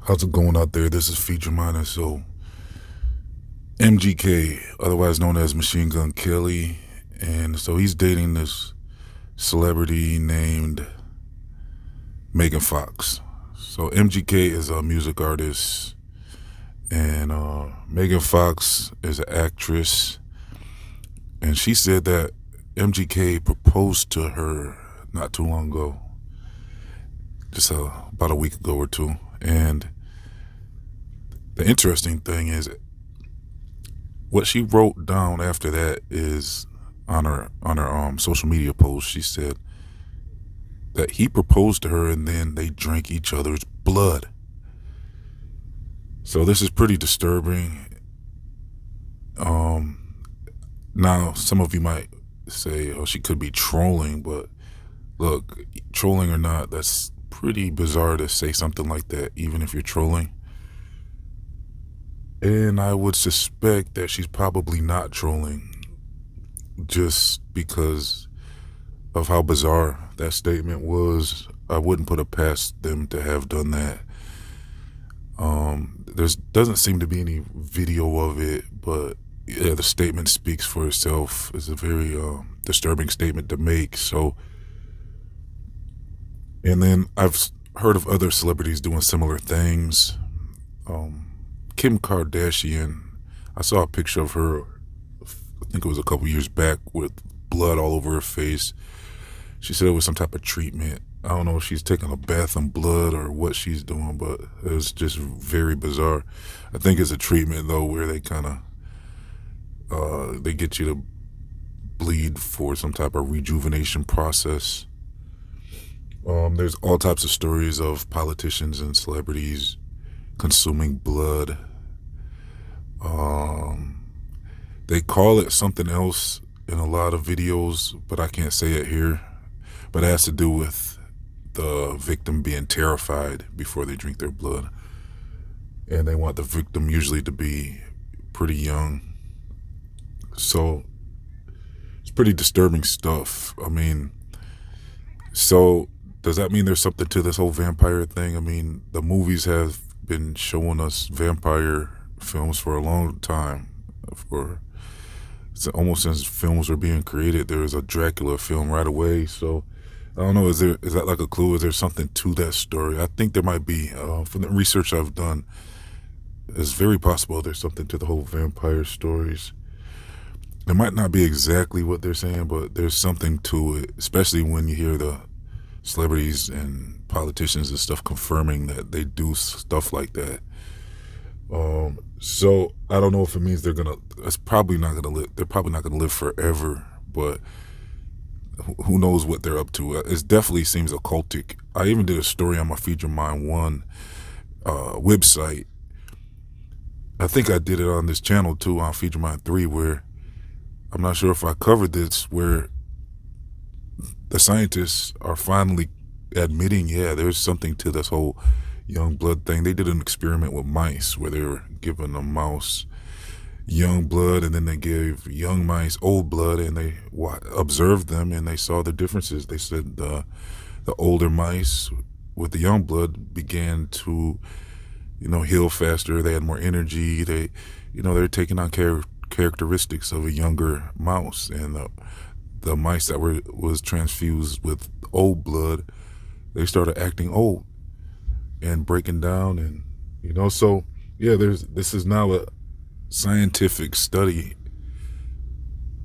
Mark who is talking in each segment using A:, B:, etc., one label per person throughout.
A: How's it going out there? This is Feature Miner. So, MGK, otherwise known as Machine Gun Kelly, and so he's dating this celebrity named Megan Fox. So, MGK is a music artist, and Megan Fox is an actress, and she said that MGK proposed to her not too long ago, just about a week ago or two, and the interesting thing is what she wrote down after that is on her social media post. She said that he proposed to her and then they drank each other's blood. So this is pretty disturbing. Now some of you might say, "Oh, she could be trolling," but look, trolling or not, that's pretty bizarre to say something like that, even if you're trolling. And I would suspect that she's probably not trolling just because of how bizarre that statement was. I wouldn't put it past them to have done that. There doesn't seem to be any video of it, but yeah, the statement speaks for itself. It's a very disturbing statement to make. So, and then I've heard of other celebrities doing similar things. Kim Kardashian, I saw a picture of her, I think it was a couple years back, with blood all over her face. She said it was some type of treatment. I don't know if she's taking a bath in blood or what she's doing, but it was just very bizarre. I think it's a treatment though, where they kind of they get you to bleed for some type of rejuvenation process. There's all types of stories of politicians and celebrities consuming blood. They call it something else in a lot of videos, but I can't say it here. But it has to do with the victim being terrified before they drink their blood. And they want the victim usually to be pretty young. So it's pretty disturbing stuff. I mean, so does that mean there's something to this whole vampire thing? I mean, the movies have been showing us vampire films for a long time. Almost since films were being created, there was a Dracula film right away. So I don't know, is that like a clue? Is there something to that story? I think there might be. From the research I've done, it's very possible there's something to the whole vampire stories. It might not be exactly what they're saying, but there's something to it, especially when you hear the celebrities and politicians and stuff confirming that they do stuff like that. So I don't know if it means they're probably not gonna live. They're probably not gonna live forever, but who knows what they're up to? It definitely seems occultic. I even did a story on my Feature Mind 1 website. I think I did it on this channel too, on Feature Mind 3, where I'm not sure if I covered this, where the scientists are finally admitting, yeah, there's something to this whole young blood thing. They did an experiment with mice where they were giving a mouse young blood, and then they gave young mice old blood, and they observed them, and they saw the differences. They said the older mice with the young blood began to, heal faster. They had more energy. They're taking on characteristics of a younger mouse, and the mice that was transfused with old blood, they started acting old and breaking down, and so yeah, this is now a scientific study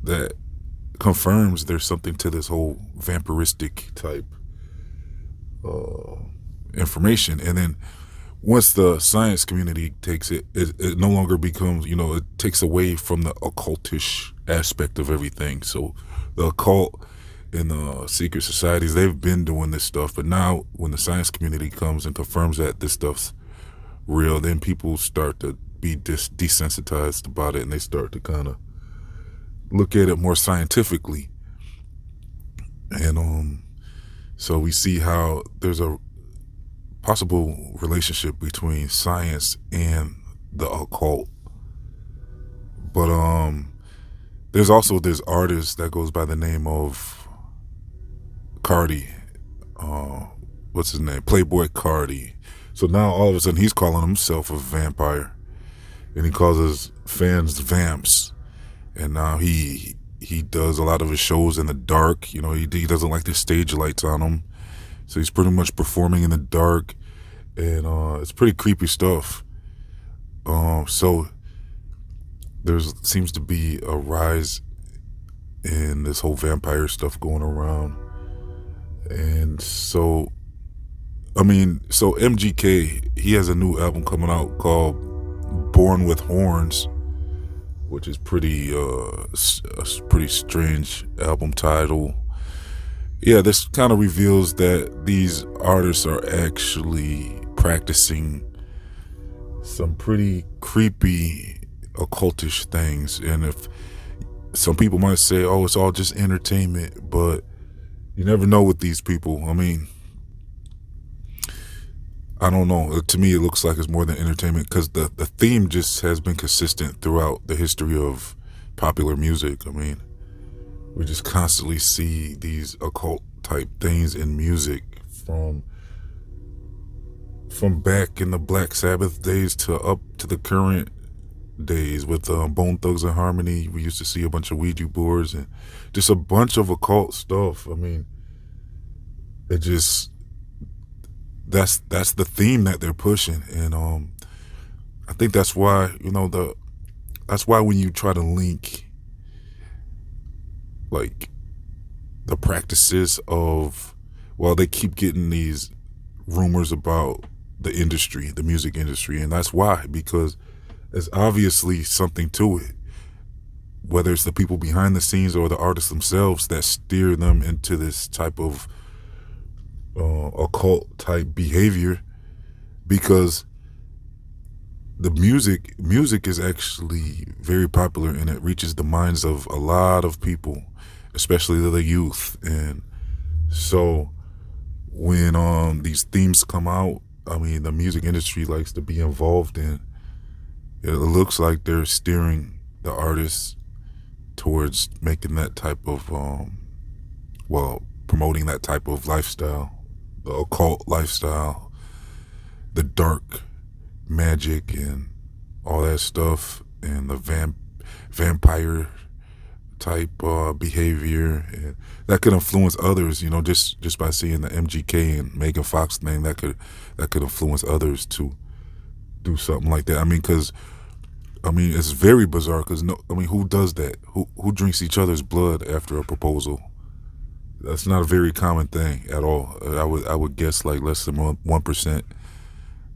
A: that confirms there's something to this whole vampiristic type information. And then once the science community takes it, it no longer becomes, it takes away from the occultish aspect of everything. So the occult and the secret societies, they've been doing this stuff, but now when the science community comes and confirms that this stuff's real, then people start to be desensitized about it, and they start to kind of look at it more scientifically. And so we see how there's a possible relationship between science and the occult. But there's also this artist that goes by the name of Cardi, what's his name? Playboy Cardi. So now all of a sudden he's calling himself a vampire, and he calls his fans vamps. And now he does a lot of his shows in the dark. You know, he doesn't like the stage lights on him, so he's pretty much performing in the dark, and it's pretty creepy stuff. So there seems to be a rise in this whole vampire stuff going around, and so MGK, he has a new album coming out called Born with Horns, which is a pretty strange album title. Yeah, this kind of reveals that these artists are actually practicing some pretty creepy occultish things. And if some people might say, oh, it's all just entertainment, but you never know with these people. I mean, I don't know. To me, it looks like it's more than entertainment, because the theme just has been consistent throughout the history of popular music. I mean, we just constantly see these occult type things in music from back in the Black Sabbath days to up to the current days with Bone Thugs and Harmony. We used to see a bunch of Ouija boards and just a bunch of occult stuff. I mean, it just... That's the theme that they're pushing, and I think that's why that's why when you try to link like the practices of, well, they keep getting these rumors about the industry, the music industry, and that's why, because there's obviously something to it, whether it's the people behind the scenes or the artists themselves that steer them into this type of occult type behavior, because the music is actually very popular, and it reaches the minds of a lot of people, especially the youth. And so when these themes come out, I mean, the music industry likes to be involved in it. Looks like they're steering the artists towards making that type of promoting that type of lifestyle, the occult lifestyle, the dark magic and all that stuff, and the vampire type behavior, and that could influence others. You know, just by seeing the MGK and Megan Fox thing, that could influence others to do something like that. I mean, because it's very bizarre. Because who does that? Who drinks each other's blood after a proposal? That's not a very common thing at all. I would guess like less than 1%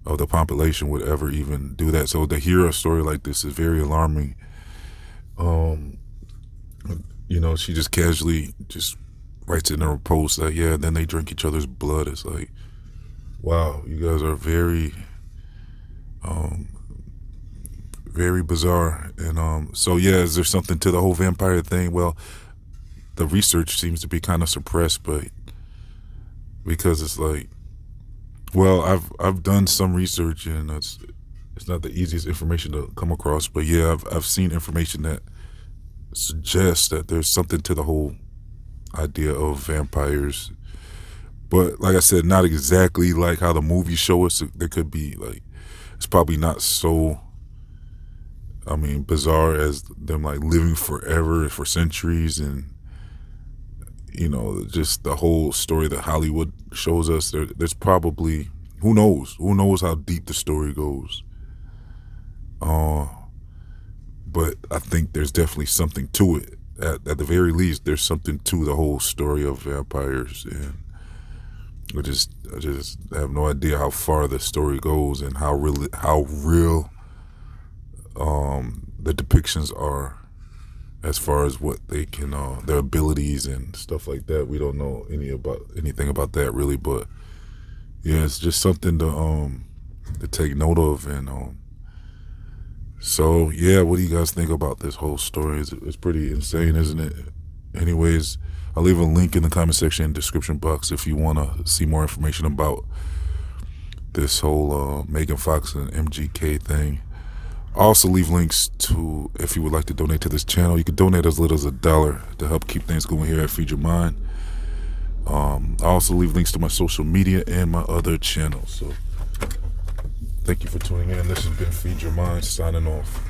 A: of the population would ever even do that. So to hear a story like this is very alarming. She just casually just writes in her post that, yeah, then they drink each other's blood. It's like, wow, you guys are very, very bizarre. And so yeah, is there something to the whole vampire thing? Well, the research seems to be kind of suppressed, but because it's like, well, I've done some research, and it's not the easiest information to come across, but yeah, I've seen information that suggests that there's something to the whole idea of vampires. But like I said, not exactly like how the movies show us. There could be like, it's probably not so bizarre as them like living forever for centuries, and just the whole story that Hollywood shows us. There's probably, who knows how deep the story goes. But I think there's definitely something to it. At the very least, there's something to the whole story of vampires, and I just have no idea how far the story goes and how real the depictions are, as far as what they can, their abilities and stuff like that. We don't know anything about that really, but yeah, it's just something to take note of. And so yeah, what do you guys think about this whole story? It's pretty insane, isn't it? Anyways, I'll leave a link in the comment section and description box if you want to see more information about this whole Megan Fox and MGK thing. I'll also leave links to, if you would like to donate to this channel, you can donate as little as $1 to help keep things going here at Feed Your Mind. I'll also leave links to my social media and my other channels. So Thank you for tuning in. This has been Feed Your Mind, signing off.